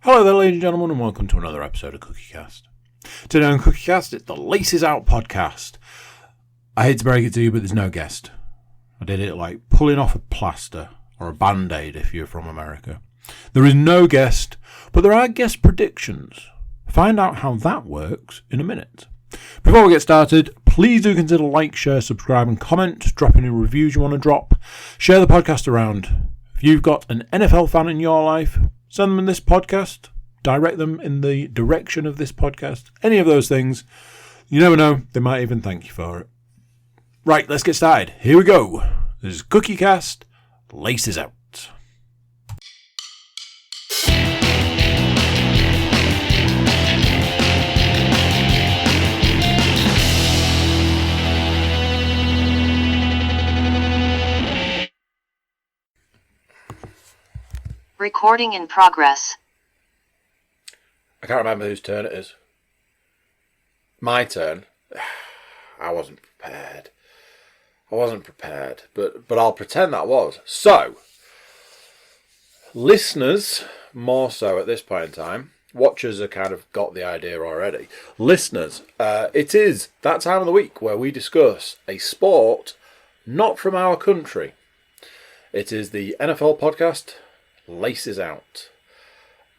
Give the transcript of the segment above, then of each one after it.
Hello there, ladies and gentlemen, and welcome to another episode of CookieCast. Today on CookieCast, it's the Laces Out podcast. I hate to break it to you, but there's no guest. I did it like pulling off a plaster, or a band-aid if you're from America. There is no guest, but there are guest predictions. Find out how that works in a minute. Before we get started, please do consider like, share, subscribe and comment. Drop any reviews you want to drop. Share the podcast around. If you've got an NFL fan in your life, send them in this podcast. Direct them in the direction of this podcast. Any of those things. You never know, they might even thank you for it. Right, let's get started. Here we go. This is CookieCast, Laces Out. Recording in progress. I can't remember whose turn it is. My turn. I wasn't prepared. But I'll pretend that was. So, listeners, more so at this point in time, watchers have kind of got the idea already. Listeners, it is that time of the week where we discuss a sport not from our country. It is the NFL podcast, Laces Out.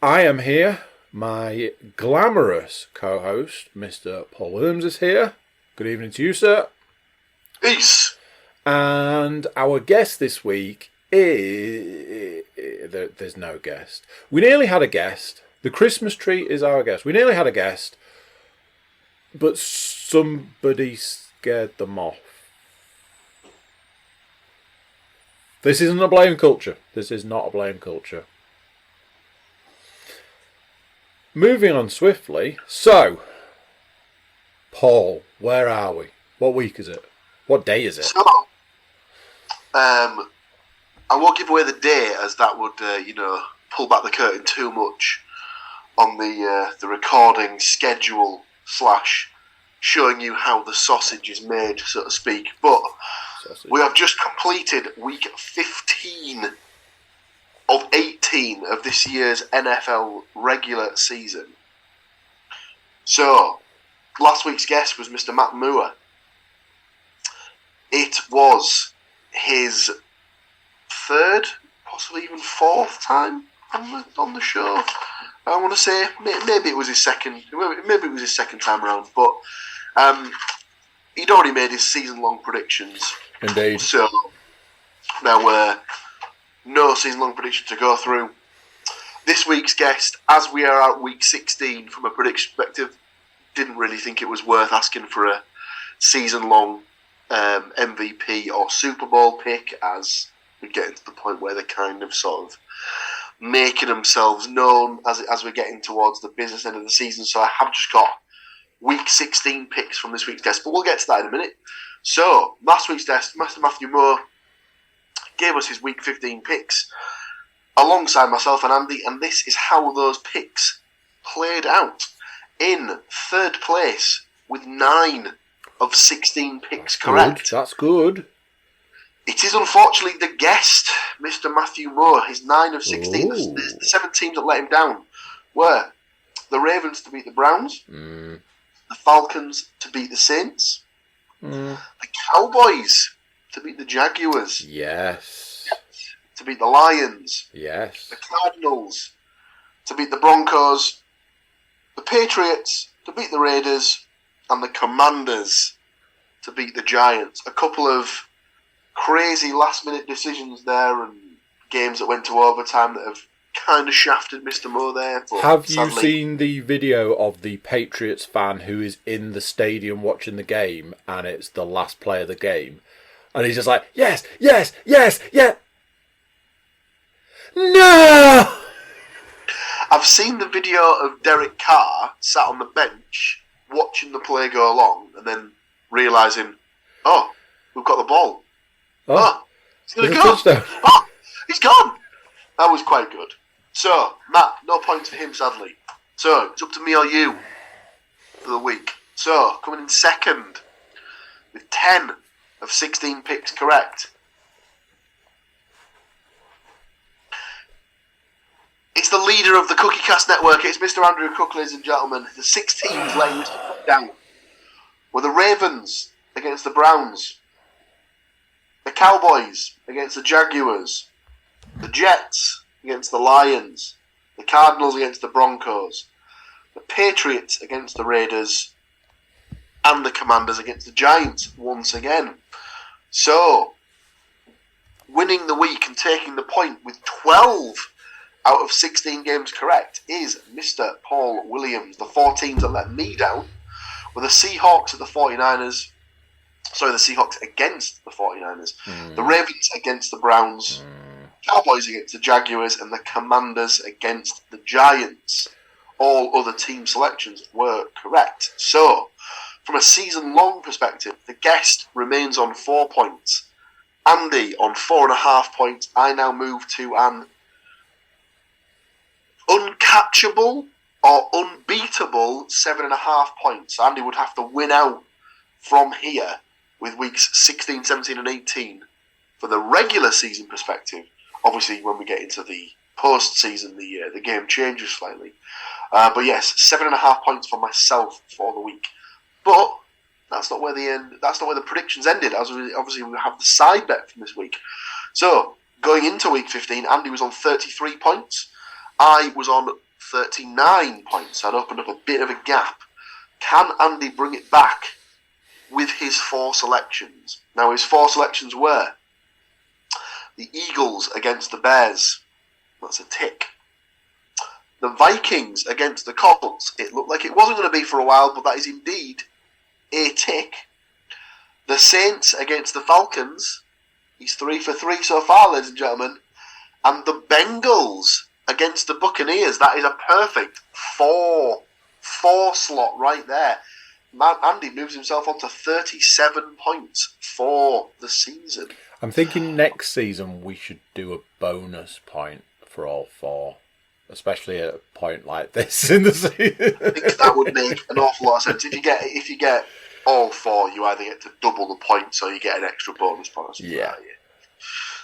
I am here. My glamorous co-host, Mr. Paul Williams, is here. Good evening to you, sir. Peace. And our guest this week is... There's no guest. We nearly had a guest. The Christmas tree is our guest. We nearly had a guest, but somebody scared them off. This isn't a blame culture. This is not a blame culture. Moving on swiftly. So, Paul, where are we? What week is it? What day is it? So, I won't give away the day, as that would, pull back the curtain too much on the recording schedule / showing you how the sausage is made, so to speak. But we have just completed week 15 of 18 of this year's NFL regular season. So, last week's guest was Mr. Matt Moore. It was his third, possibly even fourth time on the show. I want to say maybe it was his second. Maybe it was his second time around. But he'd already made his season-long predictions. Indeed. So there were no season-long predictions to go through. This week's guest, as we are at week 16 from a prediction perspective, didn't really think it was worth asking for a season-long MVP or Super Bowl pick, as we're getting to the point where they're kind of sort of making themselves known as we're getting towards the business end of the season. So I have just got week 16 picks from this week's guest, but we'll get to that in a minute. So, last week's guest, Mr. Matthew Moore, gave us his week 15 picks alongside myself and Andy, and this is how those picks played out. In third place with 9 of 16 picks correct. That's good. It is unfortunately the guest, Mr. Matthew Moore. His 9 of 16. The 7 teams that let him down were the Ravens to beat the Browns, the Falcons to beat the Saints, the Cowboys to beat the Jaguars. Yes. To beat the Lions. Yes. The Cardinals to beat the Broncos. The Patriots to beat the Raiders. And the Commanders to beat the Giants. A couple of crazy last-minute decisions there and games that went to overtime that have kind of shafted Mr. Moore there. But have you sadly, seen the video of the Patriots fan who is in the stadium watching the game and it's the last play of the game? And he's just like, yes, yes, yes, yeah. No! I've seen the video of Derek Carr sat on the bench watching the play go along and then realising, oh, we've got the ball. Oh, he's going to go. Touchdown. Oh, he's gone. That was quite good. So, Matt, no points for him, sadly. So, it's up to me or you for the week. So, coming in second with 10 of 16 picks correct. It's the leader of the Cookie Cast Network, it's Mr. Andrew Cook, ladies and gentlemen. The 6 teams laying down were the Ravens against the Browns, the Cowboys against the Jaguars, the Jets against the Lions, the Cardinals against the Broncos, the Patriots against the Raiders, and the Commanders against the Giants once again. So, winning the week and taking the point with 12 out of 16 games correct is Mr. Paul Williams. The 4 teams that let me down were the Seahawks at the 49ers. Sorry, the Seahawks against the 49ers. The Ravens against the Browns. Cowboys against the Jaguars. And the Commanders against the Giants. All other team selections were correct. So, from a season-long perspective, the guest remains on 4 points. Andy on 4.5 points. I now move to an uncatchable or unbeatable 7.5 points. Andy would have to win out from here with weeks 16, 17 and 18 for the regular season perspective. Obviously, when we get into the post-season, the game changes slightly. But yes, 7.5 points for myself for the week. But that's not where the predictions ended. As obviously, we have the side bet from this week. So going into week 15, Andy was on 33 points. I was on 39 points. I'd opened up a bit of a gap. Can Andy bring it back with his 4 selections? Now, his 4 selections were the Eagles against the Bears. That's a tick. The Vikings against the Colts. It looked like it wasn't going to be for a while, but that is indeed a tick. The Saints against the Falcons. He's 3 for 3 so far, ladies and gentlemen. And the Bengals against the Buccaneers. That is a perfect 4 slot right there. Man, Andy moves himself on to 37 points for the season. I'm thinking next season we should do a bonus point for all 4. Especially at a point like this in the season. I think that would make an awful lot of sense. If you get all 4, you either get to double the points or you get an extra bonus point. Yeah.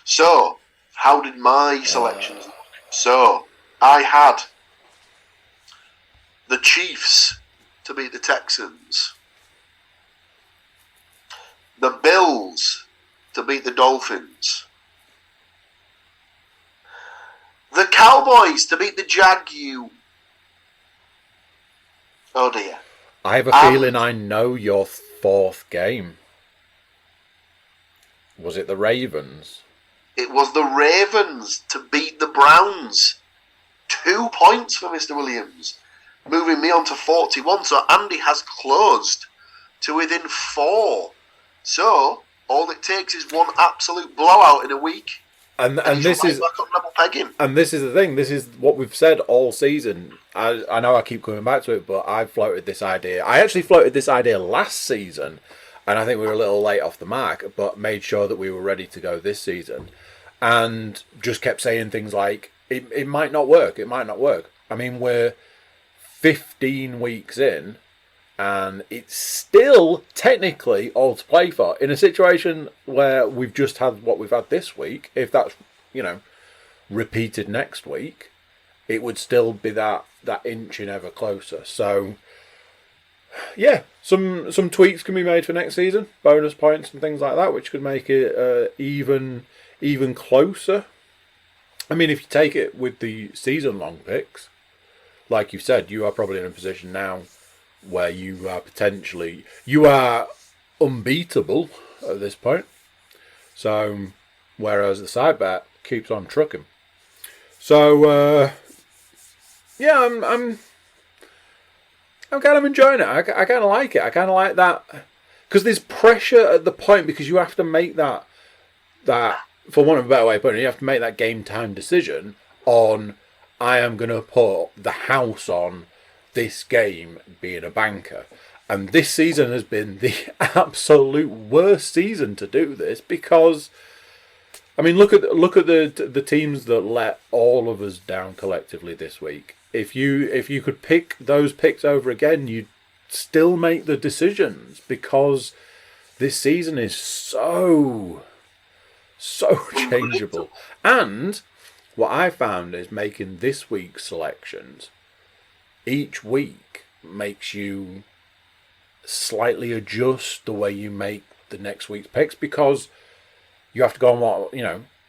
So, how did my selections look? So, I had the Chiefs to beat the Texans, the Bills to beat the Dolphins, the Cowboys to beat the Jaguars. Oh dear. I have a feeling I know your 4th game. Was it the Ravens? It was the Ravens to beat the Browns. 2 points for Mr. Williams, moving me on to 41. So Andy has closed to within 4. So all it takes is one absolute blowout in a week. And this is the thing. This is what we've said all season. I know I keep coming back to it, but I've floated this idea. I actually floated this idea last season, and I think we were a little late off the mark, but made sure that we were ready to go this season, and just kept saying things like, it might not work, it might not work. I mean, we're 15 weeks in, and it's still technically all to play for. In a situation where we've just had what we've had this week, if that's, repeated next week, it would still be that inching ever closer. So, yeah, some tweaks can be made for next season, bonus points and things like that, which could make it even closer. I mean, if you take it with the season-long picks, like you said, you are probably in a position now where you are unbeatable at this point. So, whereas the side bet keeps on trucking. So, yeah, I'm kind of enjoying it. I kind of like it. I kind of like that because there's pressure at the point, because you have to make that for want of a better way of putting it, you have to make that game time decision on, I am going to put the house on this game being a banker. And this season has been the absolute worst season to do this, because, I mean, look at the teams that let all of us down collectively this week. If you could pick those picks over again, you'd still make the decisions, because this season is so changeable. And what I found is making this week's selections each week makes you slightly adjust the way you make the next week's picks, because you have to go on what,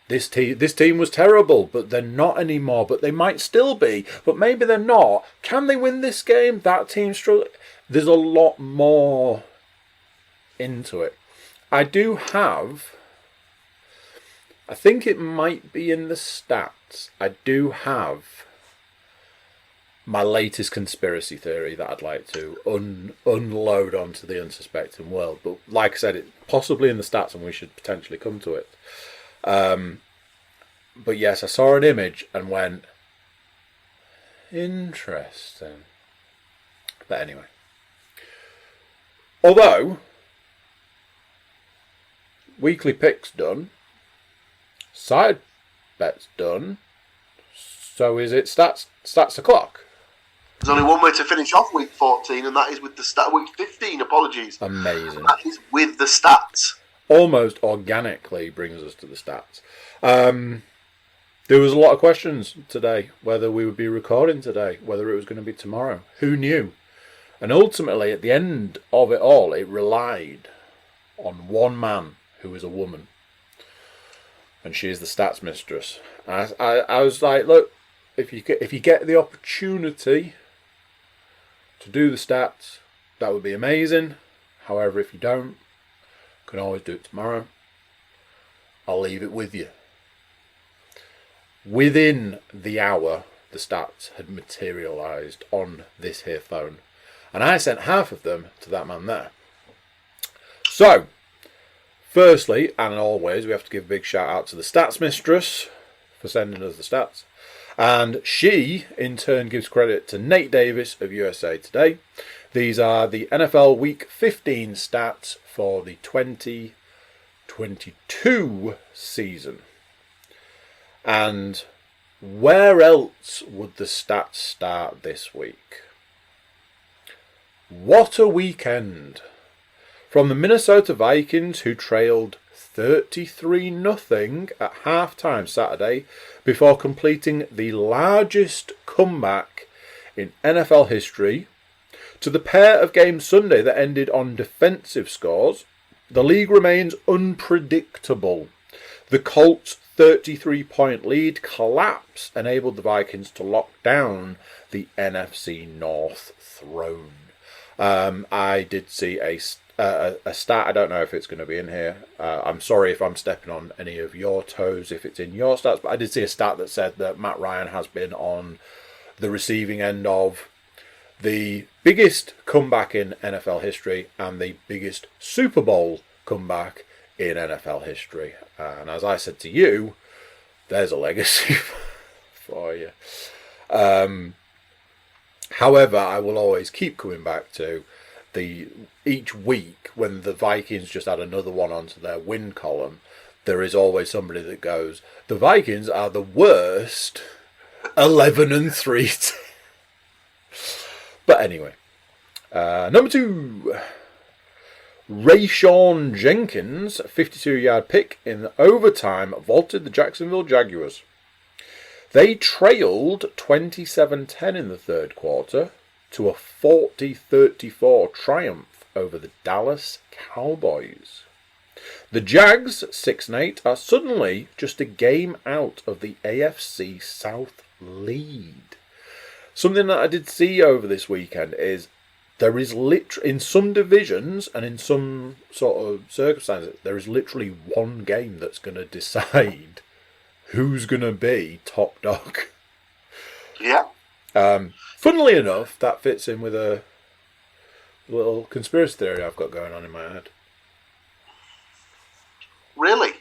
this team was terrible, but they're not anymore, but they might still be, but maybe they're not. Can they win this game? That team's struggling. There's a lot more into it. I think it might be in the stats. I do have my latest conspiracy theory that I'd like to unload onto the unsuspecting world. But like I said, it's possibly in the stats and we should potentially come to it. But yes, I saw an image and went, interesting. But anyway. Although, weekly picks done, side bets done, so is it stats o'clock? There's only one way to finish off week 14, and that is with the week 15, apologies. Amazing. That is with the stats. Almost organically brings us to the stats. There was a lot of questions today, whether we would be recording today, whether it was going to be tomorrow. Who knew? And ultimately, at the end of it all, it relied on one man who is a woman. And she is the stats mistress. I was like, look, if you get the opportunity to do the stats, that would be amazing. However, if you don't, you can always do it tomorrow. I'll leave it with you. Within the hour, the stats had materialised on this here phone. And I sent half of them to that man there. So, firstly, and always, we have to give a big shout out to the stats mistress for sending us the stats. And she, in turn, gives credit to Nate Davis of USA Today. These are the NFL Week 15 stats for the 2022 season. And where else would the stats start this week? What a weekend! From the Minnesota Vikings, who trailed 33-0 at halftime Saturday before completing the largest comeback in NFL history, to the pair of games Sunday that ended on defensive scores, the league remains unpredictable. The Colts' 33-point lead collapse enabled the Vikings to lock down the NFC North throne. I did see a stat. I don't know if it's going to be in here. I'm sorry if I'm stepping on any of your toes if it's in your stats, but I did see a stat that said that Matt Ryan has been on the receiving end of the biggest comeback in NFL history and the biggest Super Bowl comeback in NFL history. And as I said to you, there's a legacy for you. However, I will always keep coming back to each week when the Vikings just add another one onto their win column, there is always somebody that goes, the Vikings are the worst 11-3. But anyway, number 2, Rayshawn Jenkins, 52-yard pick in overtime, vaulted the Jacksonville Jaguars. They trailed 27-10 in the third quarter to a 40-34 triumph over the Dallas Cowboys. The Jags, 6-8, are suddenly just a game out of the AFC South lead. Something that I did see over this weekend is there is in some divisions and in some sort of circumstances, there is literally one game that's going to decide who's going to be top dog. Yeah. Funnily enough, that fits in with a little conspiracy theory I've got going on in my head. Really?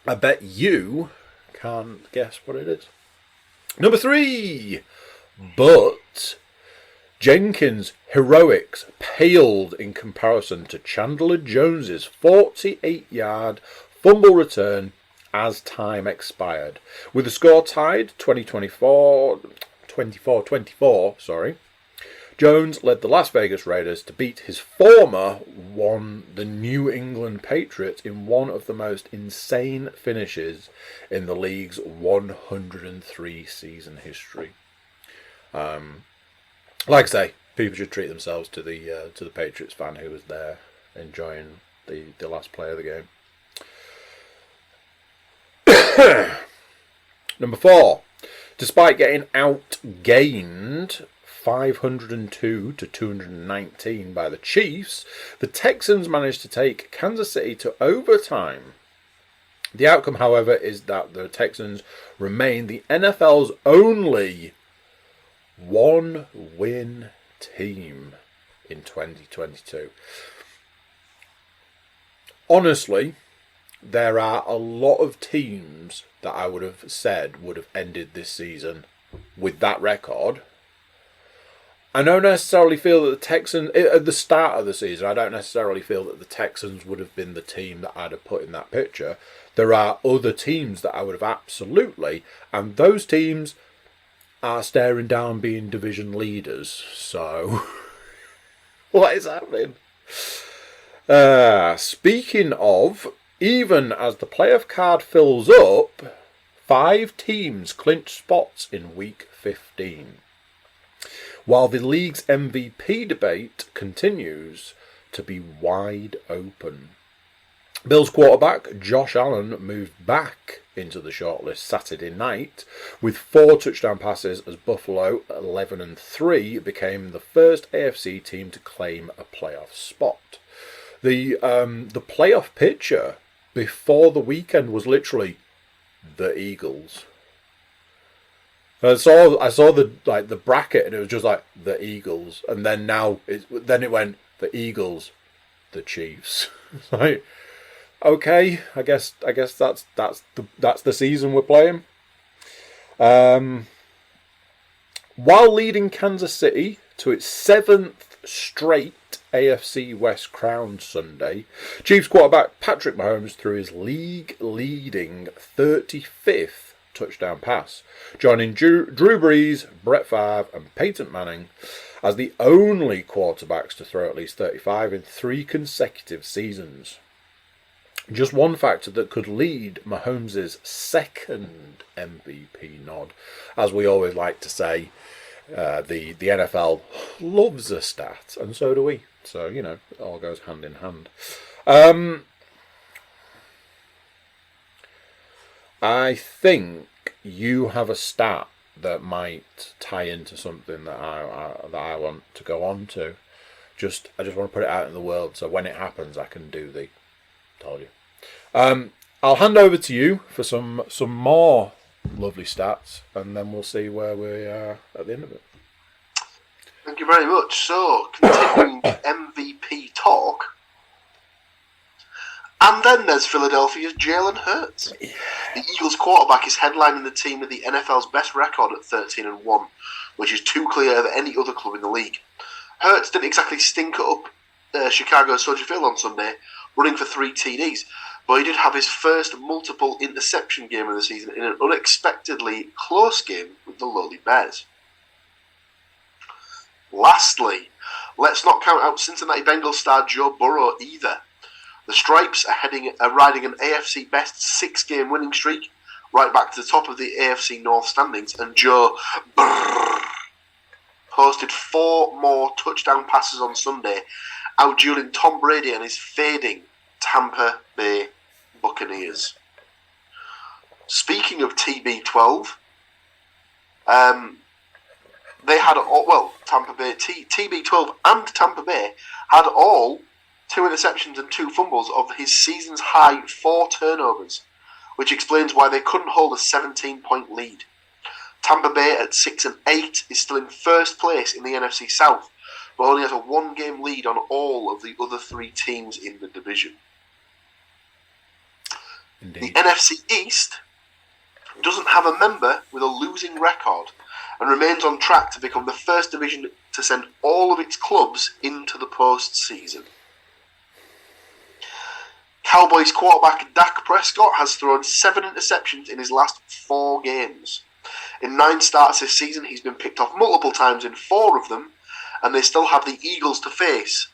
I bet you can't guess what it is. Number 3, but Jenkins' heroics paled in comparison to Chandler Jones's 48-yard fumble return as time expired. With the score tied 24-24, Jones led the Las Vegas Raiders to beat his former the New England Patriots in one of the most insane finishes in the league's 103 season history. Like I say, people should treat themselves to the Patriots fan who was there enjoying the last play of the game. Number 4. Despite getting outgained 502 to 219 by the Chiefs, the Texans managed to take Kansas City to overtime. The outcome, however, is that the Texans remain the NFL's only one-win team in 2022. Honestly, there are a lot of teams that I would have said would have ended this season with that record. I don't necessarily feel that the Texans, at the start of the season, I don't necessarily feel that the Texans would have been the team that I'd have put in that picture. There are other teams that I would have absolutely, and those teams are staring down being division leaders. So, what is happening? Speaking of, even as the playoff card fills up, 5 teams clinch spots in Week 15. While the league's MVP debate continues to be wide open. Bills quarterback Josh Allen moved back into the shortlist Saturday night with 4 touchdown passes as Buffalo, 11-3, became the first AFC team to claim a playoff spot. The playoff picture before the weekend was literally the Eagles. I saw the bracket and it was just like the Eagles, and then it went the Eagles, the Chiefs. Like, okay, I guess that's the season we're playing. While leading Kansas City to its 7th straight AFC West crown Sunday, Chiefs quarterback Patrick Mahomes threw his league-leading 35th touchdown pass, joining Drew Brees, Brett Favre and Peyton Manning as the only quarterbacks to throw at least 35 in 3 consecutive seasons. Just one factor that could lead Mahomes' second MVP nod. As we always like to say, the NFL loves a stat, and so do we. So, you know, it all goes hand in hand. I think you have a stat that might tie into something that I want to go on to. I just want to put it out in the world so when it happens I can do the told you. I'll hand over to you for some more lovely stats, and then we'll see where we are at the end of it. Thank you very much. So, continuing MVP talk, and then there's Philadelphia's Jalen Hurts. Yeah. The Eagles quarterback is headlining the team with the NFL's best record at 13-1, which is 2 clear of any other club in the league. Hurts didn't exactly stink up Chicago's Soldier Field on Sunday, running for 3 TDs, but he did have his first multiple interception game of the season in an unexpectedly close game with the lowly Bears. Lastly, let's not count out Cincinnati Bengals star Joe Burrow either. The Stripes are riding an AFC best 6-game winning streak, right back to the top of the AFC North standings, and Joe posted 4 more touchdown passes on Sunday, outdueling Tom Brady and his fading Tampa Bay Buccaneers. Speaking of TB12, they had Tampa Bay TB12 and Tampa Bay had all 2 interceptions and 2 fumbles of his season's high 4 turnovers, which explains why they couldn't hold a 17-point lead. Tampa Bay at 6-8 is still in first place in the NFC South, but only has a 1-game lead on all of the other 3 teams in the division. Indeed. The NFC East doesn't have a member with a losing record and remains on track to become the first division to send all of its clubs into the postseason. Cowboys quarterback Dak Prescott has thrown 7 interceptions in his last 4 games. In 9 starts this season, he's been picked off multiple times in 4 of them, and they still have the Eagles to face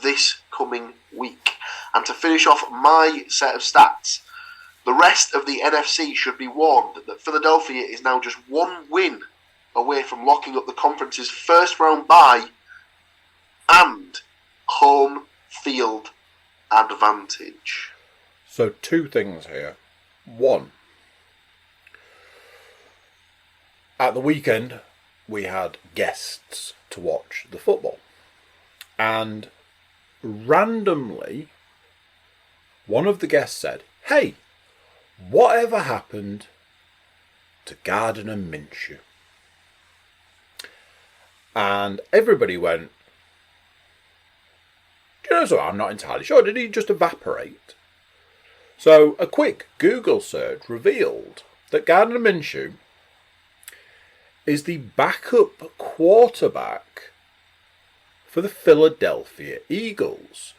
this coming week. And to finish off my set of stats, the rest of the NFC should be warned that Philadelphia is now just one win away from locking up the conference's first round bye and home field advantage. So 2 things here. 1, at the weekend we had guests to watch the football, and randomly one of the guests said, "Hey, whatever happened to Gardner Minshew?" And everybody went, "Do you know, so I'm not entirely sure. Did he just evaporate?" So a quick Google search revealed that Gardner Minshew is the backup quarterback for the Philadelphia Eagles.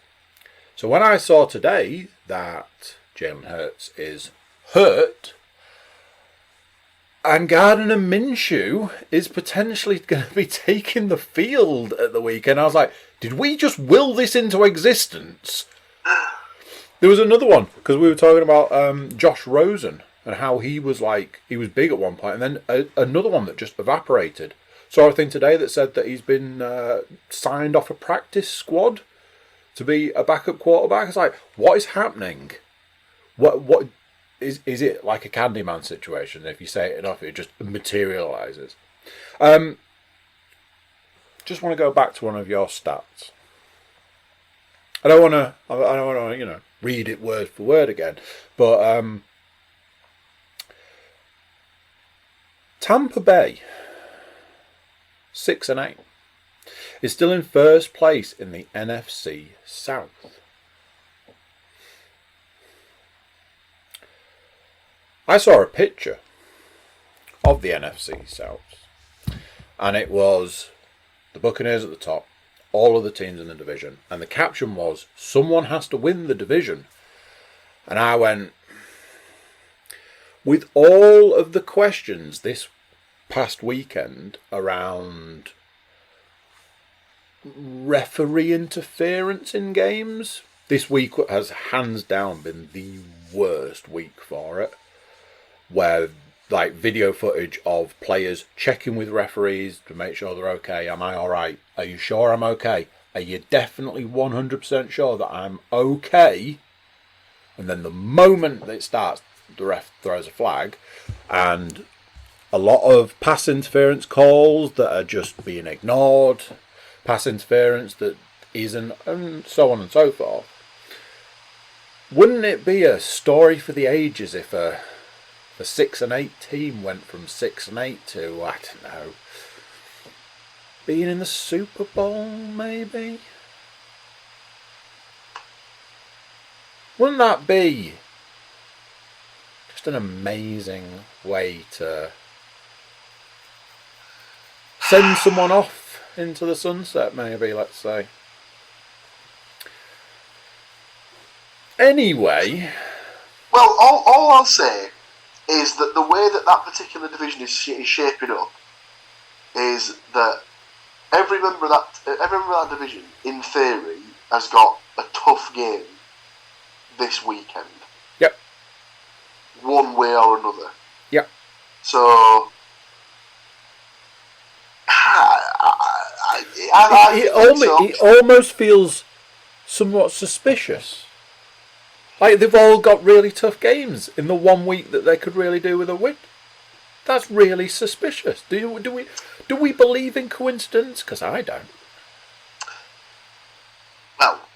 So when I saw today that Jalen Hurts is hurt and Gardner Minshew is potentially going to be taking the field at the weekend, I was like, did we just will this into existence? There was another one, because we were talking about Josh Rosen and how he was big at one point, and then another one that just evaporated. Saw a thing today that said that he's been signed off a practice squad to be a backup quarterback. It's like, what is happening? What is it like a Candyman situation? If you say it enough, it just materialises. Just want to go back to one of your stats. I don't want to, read it word for word again, but Tampa Bay, 6-8, is still in first place in the NFC South. I saw a picture of the NFC South, and it was the Buccaneers at the top, all of the teams in the division, and the caption was, "Someone has to win the division." And I went, with all of the questions this past weekend around referee interference in games, this week has hands down been the worst week for it, where video footage of players checking with referees to make sure they're okay. Am I alright? Are you sure I'm okay? Are you definitely 100% sure that I'm okay? And then the moment that it starts, the ref throws a flag, and a lot of pass interference calls that are just being ignored, pass interference that isn't, and so on and so forth. Wouldn't it be a story for the ages if a 6-8 team went from 6-8 to, I don't know, being in the Super Bowl, maybe? Wouldn't that be just an amazing way to send someone off into the sunset, maybe, let's say? Anyway. Well, all I'll say is that the way that particular division is shaping up is that every member of that division, in theory, has got a tough game this weekend. Yep. One way or another. Yep. So it almost feels somewhat suspicious. Like they've all got really tough games in the 1 week that they could really do with a win. That's really suspicious. Do we believe in coincidence? Because I don't. Well,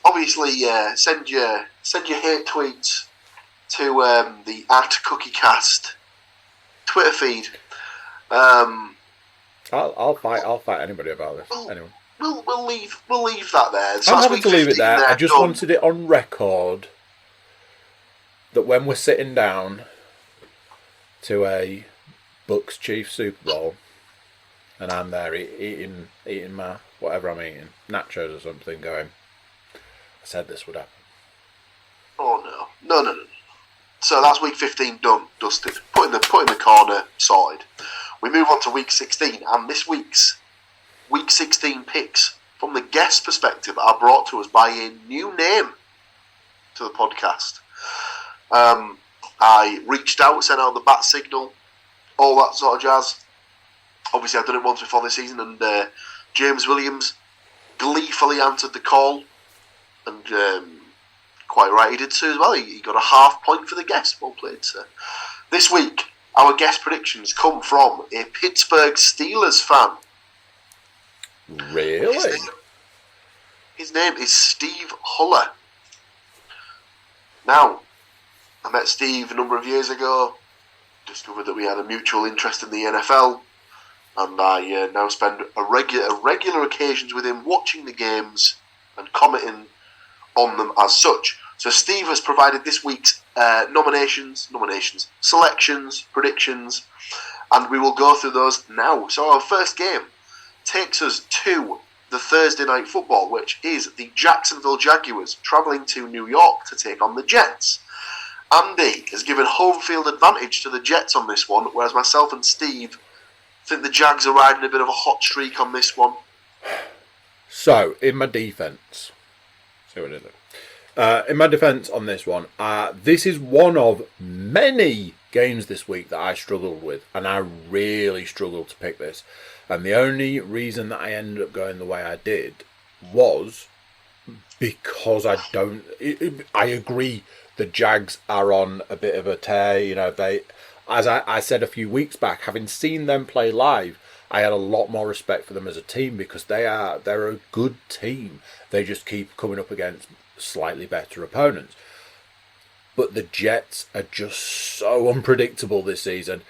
obviously, send your hate tweets to the @CookieCast Twitter feed. I'll fight anybody about this. Anyway. We'll leave that there. So I'm happy to leave it there. I just wanted it on record that when we're sitting down to a Bucks Chiefs Super Bowl and I'm there eating my whatever I'm eating, nachos or something, going, I said this would happen. Oh no. So that's week 15 done, dusted. Put in the corner, sorted. We move on to week 16, and this week's Week 16 picks from the guest perspective are brought to us by a new name to the podcast. I reached out, sent out the bat signal, all that sort of jazz. Obviously, I've done it once before this season, and James Williams gleefully answered the call, and quite right he did so as well. He got a half point for the guest. Well played, sir. This week, our guest predictions come from a Pittsburgh Steelers fan. Really? His name is Steve Huller. Now, I met Steve a number of years ago, discovered that we had a mutual interest in the NFL, and I now spend regular occasions with him watching the games and commenting on them as such. So Steve has provided this week's nominations, selections, predictions, and we will go through those now. So our first game takes us to the Thursday Night Football, which is the Jacksonville Jaguars travelling to New York to take on the Jets. Andy has given home field advantage to the Jets on this one, whereas myself and Steve think the Jags are riding a bit of a hot streak on this one. So, in my defence, in my defence on this one, this is one of many games this week that I struggled with, and I really struggled to pick this. And the only reason that I ended up going the way I did was because I agree the Jags are on a bit of a tear. You know, as I said a few weeks back, having seen them play live, I had a lot more respect for them as a team because they're a good team. They just keep coming up against slightly better opponents. But the Jets are just so unpredictable this season.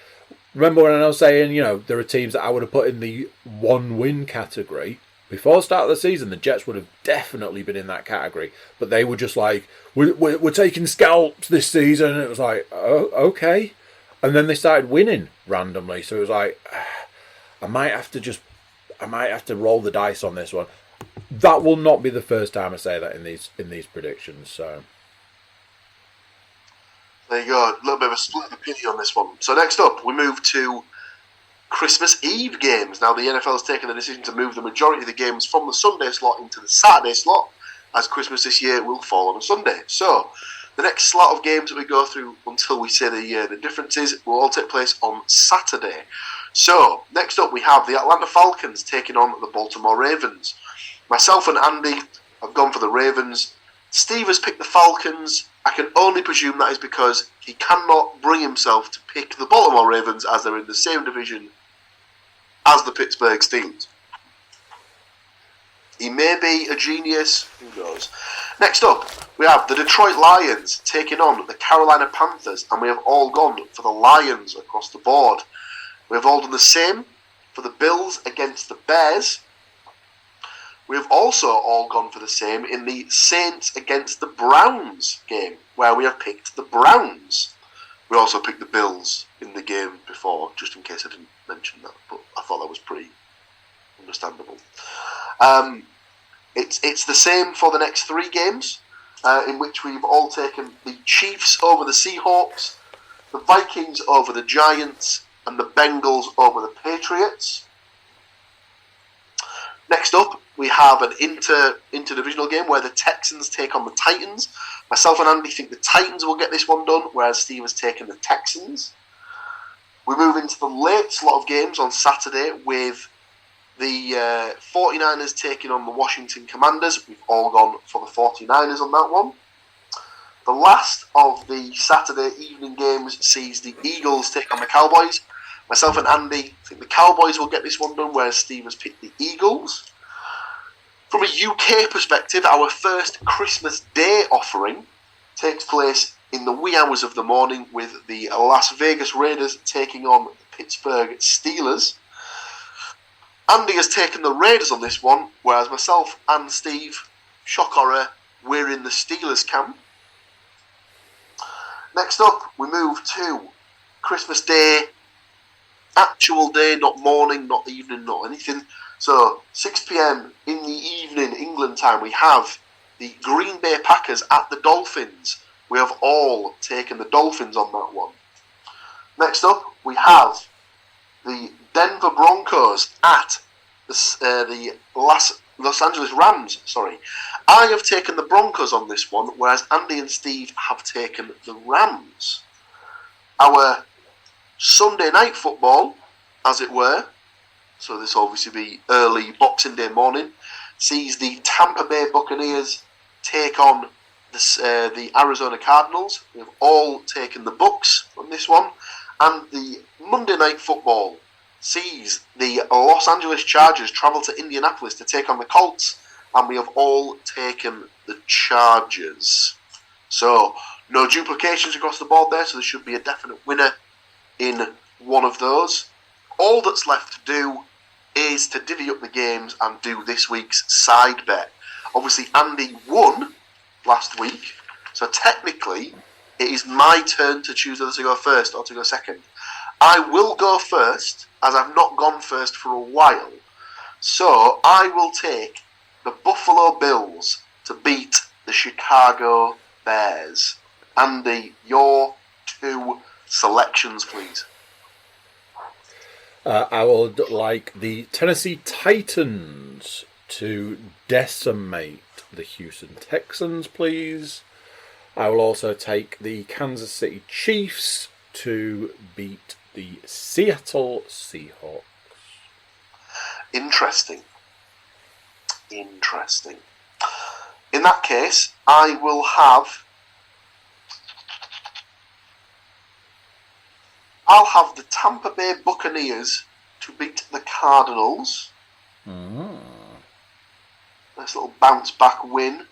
Remember when I was saying, you know, there are teams that I would have put in the one-win category? Before the start of the season, the Jets would have definitely been in that category. But they were just like, we're taking scalps this season. And it was like, oh, okay. And then they started winning randomly. So it was like, I might have to roll the dice on this one. That will not be the first time I say that in these predictions. So there you go. A little bit of a split opinion on this one. So next up, we move to Christmas Eve games. Now, the NFL has taken the decision to move the majority of the games from the Sunday slot into the Saturday slot, as Christmas this year will fall on a Sunday. So the next slot of games that we go through until we say the differences will all take place on Saturday. So next up, we have the Atlanta Falcons taking on the Baltimore Ravens. Myself and Andy have gone for the Ravens. Steve has picked the Falcons. I can only presume that is because he cannot bring himself to pick the Baltimore Ravens as they're in the same division as the Pittsburgh Steelers. He may be a genius, who knows. Next up, we have the Detroit Lions taking on the Carolina Panthers, and we have all gone for the Lions across the board. We have all done the same for the Bills against the Bears. We have also all gone for the same in the Saints against the Browns game, where we have picked the Browns. We also picked the Bills in the game before, just in case I didn't mention that, but I thought that was pretty understandable. It's the same for the next three games, in which we've all taken the Chiefs over the Seahawks, the Vikings over the Giants, and the Bengals over the Patriots. Next up, we have an interdivisional game where the Texans take on the Titans. Myself and Andy think the Titans will get this one done, whereas Steve has taken the Texans. We move into the late slot of games on Saturday with the 49ers taking on the Washington Commanders. We've all gone for the 49ers on that one. The last of the Saturday evening games sees the Eagles take on the Cowboys. Myself and Andy think the Cowboys will get this one done, whereas Steve has picked the Eagles. From a UK perspective, our first Christmas Day offering takes place in the wee hours of the morning with the Las Vegas Raiders taking on the Pittsburgh Steelers. Andy has taken the Raiders on this one, whereas myself and Steve, shock horror, we're in the Steelers camp. Next up, we move to Christmas Day, actual day, not morning, not evening, not anything. So, 6 p.m. in the evening, England time, we have the Green Bay Packers at the Dolphins. We have all taken the Dolphins on that one. Next up, we have the Denver Broncos at the Los Angeles Rams. Sorry, I have taken the Broncos on this one, whereas Andy and Steve have taken the Rams. Our Sunday night football, as it were, so this will obviously be early Boxing Day morning, sees the Tampa Bay Buccaneers take on the Arizona Cardinals. We've all taken the Bucs on this one. And the Monday night football sees the Los Angeles Chargers travel to Indianapolis to take on the Colts. And we have all taken the Chargers. So, no duplications across the board there, so there should be a definite winner in one of those. All that's left to do is to divvy up the games and do this week's side bet. Obviously, Andy won last week, so technically it is my turn to choose whether to go first or to go second. I will go first, as I've not gone first for a while, so I will take the Buffalo Bills to beat the Chicago Bears. Andy, your 2 selections, please. I would like the Tennessee Titans to decimate the Houston Texans, please. I will also take the Kansas City Chiefs to beat the Seattle Seahawks. Interesting. In that case, I will have... I'll have the Tampa Bay Buccaneers to beat the Cardinals. Nice little bounce back win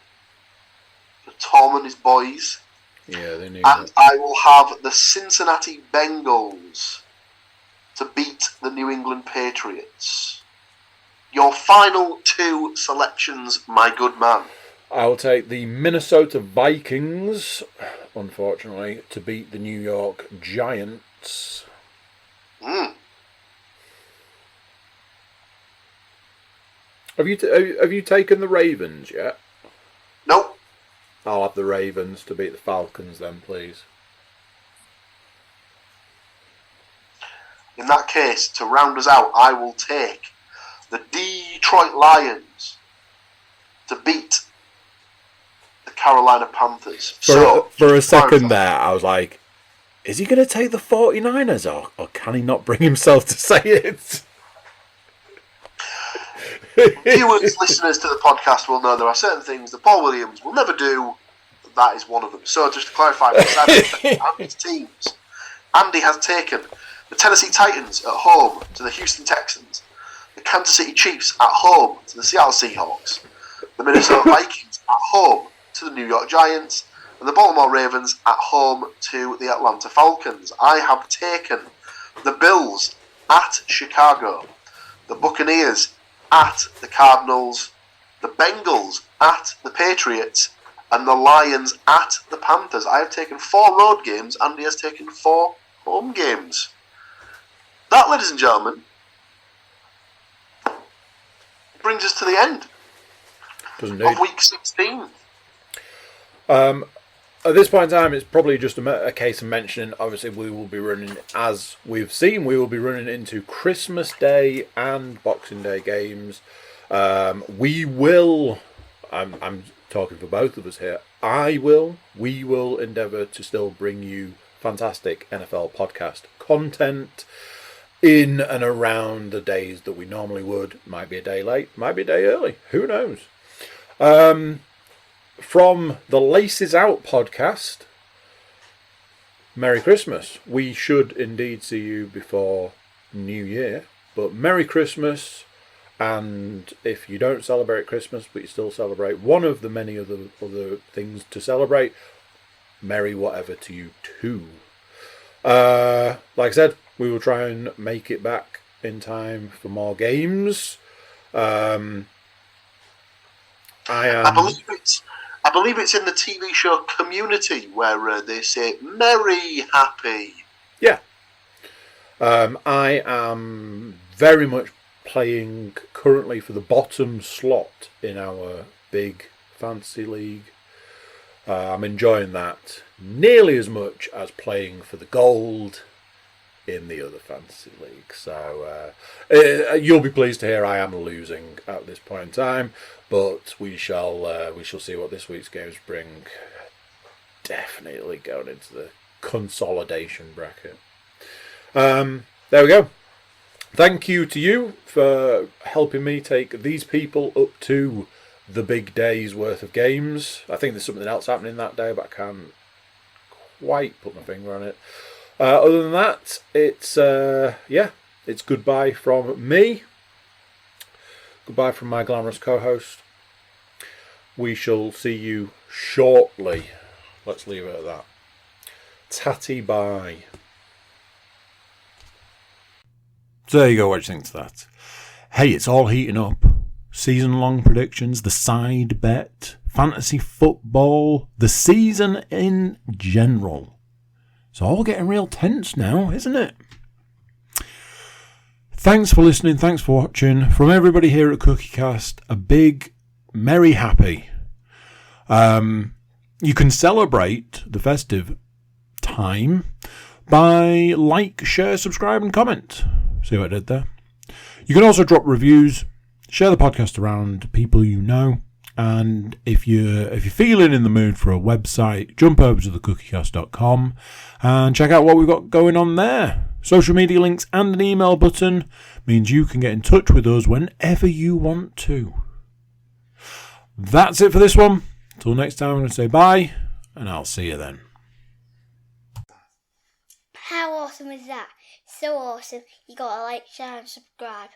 for Tom and his boys. Yeah, they knew And that. I will have the Cincinnati Bengals to beat the New England Patriots. Your final 2 selections, my good man. I will take the Minnesota Vikings, unfortunately, to beat the New York Giants. Have you taken the Ravens yet? Nope. I'll have the Ravens to beat the Falcons then, please. In that case, to round us out, I will take the Detroit Lions to beat the Carolina Panthers. For a second there, I was like, is he going to take the 49ers or can he not bring himself to say it? Viewers, listeners to the podcast will know there are certain things that Paul Williams will never do. That is one of them. So just to clarify, Andy's teams. Andy has taken the Tennessee Titans at home to the Houston Texans, the Kansas City Chiefs at home to the Seattle Seahawks, the Minnesota Vikings at home to the New York Giants, and the Baltimore Ravens at home to the Atlanta Falcons. I have taken the Bills at Chicago, the Buccaneers at the Cardinals, the Bengals at the Patriots, and the Lions at the Panthers. I have taken 4 road games. Andy has taken 4 home games. That, ladies and gentlemen, brings us to the end of week 16. At this point in time, it's probably just a case of mentioning, obviously, we will be running, as we've seen, we will be running into Christmas Day and Boxing Day games. We will, I'm talking for both of us here, we will endeavour to still bring you fantastic NFL podcast content in and around the days that we normally would. Might be a day late, might be a day early, who knows. From the Laces Out podcast, Merry Christmas. We should indeed see you before New Year, but Merry Christmas, and if you don't celebrate Christmas but you still celebrate one of the many other things to celebrate, merry whatever to you too. Like I said, we will try and make it back in time for more games. I believe it's in the TV show Community where they say "Merry Happy." Yeah. I am very much playing currently for the bottom slot in our big fantasy league. I'm enjoying that nearly as much as playing for the gold in the other fantasy league. So you'll be pleased to hear I am losing at this point in time, but we shall see what this week's games bring. Definitely going into the consolidation bracket. There we go. Thank you to you for helping me take these people up to the big day's worth of games. I think there's something else happening that day, but I can't quite put my finger on it. Other than that, it's goodbye from me. Goodbye from my glamorous co-host. We shall see you shortly. Let's leave it at that. Tatty bye. So there you go, what do you think to that? Hey, it's all heating up. Season-long predictions, the side bet, fantasy football, the season in general. It's all getting real tense now, isn't it? Thanks for listening, thanks for watching. From everybody here at CookieCast, a big, merry, happy. You can celebrate the festive time by like, share, subscribe and comment. See what I did there? You can also drop reviews, share the podcast around people you know, and if you're feeling in the mood for a website, jump over to thecookiecast.com and check out what we've got going on there. Social media links and an email button means you can get in touch with us whenever you want to. That's it for this one. Until next time, I'm going to say bye, and I'll see you then. How awesome is that? So awesome. You gotta like, share and subscribe.